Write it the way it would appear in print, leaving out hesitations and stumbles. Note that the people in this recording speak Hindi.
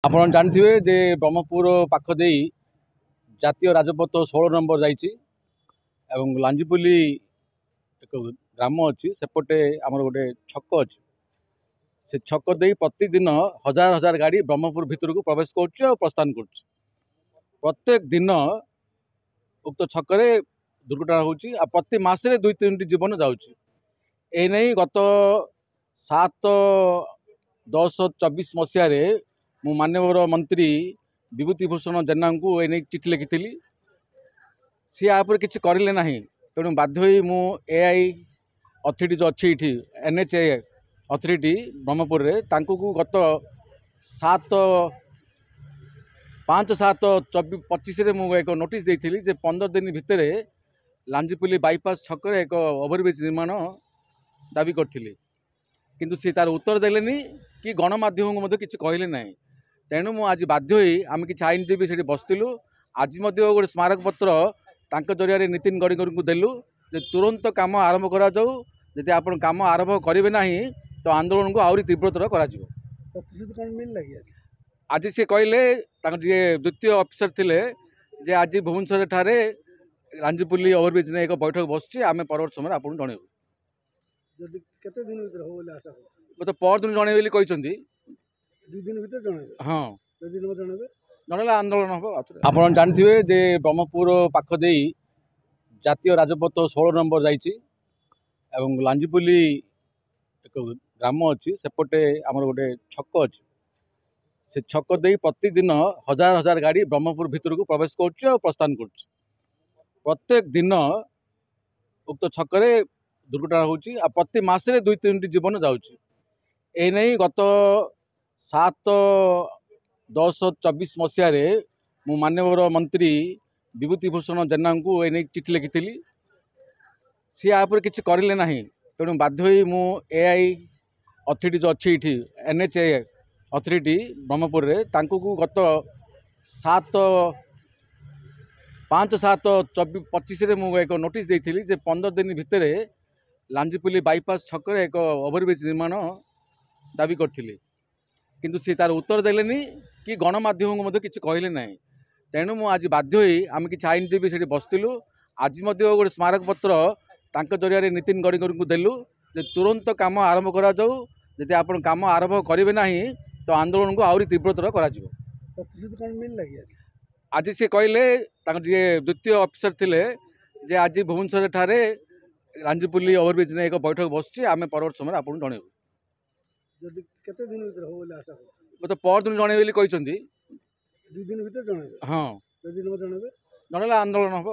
आपण जानथिबे जे ब्रह्मपुर पाख देई जातीय राजपथ 16 नंबर जाइछि एवं लांजीपुली एक ग्राम अच्छी सेपटे आमर गोटे छक अच्छी से छक दे प्रतिदिन हजार हजार गाड़ी ब्रह्मपुर भितर को प्रवेश कर प्रस्थान कर प्रत्येक दिन उक्त छकरे दुर्घटना होची आ प्रति मासरे 2-3 जीवन जाउची एने गत 7/10/24 मसीह मु माननीय मंत्री विभूति भूषण जेना को एने चिठी लिखी सी आप किसी करें ना तेणु बाध्य मु एआई अथॉरिटी जो अच्छी ये NHA अथॉरिटी ब्रह्मपुर रे तांको गत 5/7/25 रे मु एक नोटिस देइथिली जे 15 दिन भितर लांजीपुली बाईपास छकरे एक ओवरब्रिज निर्माण दाबी करथिली किंतु सी तार उत्तर देलेनी कि गणमाध्यम को किसी कहले ना तेणु मु आज बाध्य आम कि आईनजीवी से बसलु आज गोटे स्मारक पत्र तांक जरिया नितिन गडकरी को देलु जे तुरंत काम आरंभ करा जाऊ यदि आप काम आरंभ करेंगे ना तो आंदोलन को आहरी तीव्रतर कर आज सी कहले जी द्वितीय अफिसर थिले जे आज भुवनेश्वर ठारे लांजीपुली ओवरब्रिज ने एक बैठक बसुची आम परवर्त समय आपको जनइबू तो पर दिन जनइबे कहते हाँ जनइले आंदोलन हम आप जानथिबे जे ब्रह्मपुर पाख देई जातीय राजपथ 16 नंबर जाइछि एवं लांजीपुली एक ग्राम अच्छी सेपटे आमर गोटे छक अच्छी से छक दे प्रतिदिन हजार हजार गाड़ी ब्रह्मपुर भितर को प्रवेश कर प्रस्थान कर प्रत्येक दिन उक्त छकरे दुर्घटना होची आ प्रति मासरे 2-3 जीवन जाउची एने गत 7/10/24 मसीह मु माननीय मंत्री विभूति भूषण जेना को एने चिठी लिखी सी आप किसी करें ना तेणु बाध्य मु एआई अथॉरिटी जो अच्छी ये NHA अथॉरिटी ब्रह्मपुर रे तांको गत 5/7/25 रे मु एक नोटिस देइथिली जे 15 दिन भितर लांजीपुली बाईपास छकरे एक ओवरब्रिज निर्माण दाबी करथिली किंतु सी तार उत्तर देलेनी कि गणमाध्यम को किसी कहले ना तेणु मु आज बाध्य आम कि आईनजीवी से बसलु आज गोटे स्मारक पत्र तांक जरिया नितिन गडकरी को देलु जे तुरंत काम आरंभ करा जाऊ यदि आप काम आरंभ करेंगे ना तो आंदोलन को आहरी तीव्रतर कर आज सी कहले जी द्वितीय अफिसर थिले जे आज भुवनेश्वर ठारे लांजीपुली ओवरब्रिज ने एक बैठक बसुची आम परवर्त समय आपको जनइबू तो पर दिन जनइबे कहते हाँ जनइले आंदोलन हम।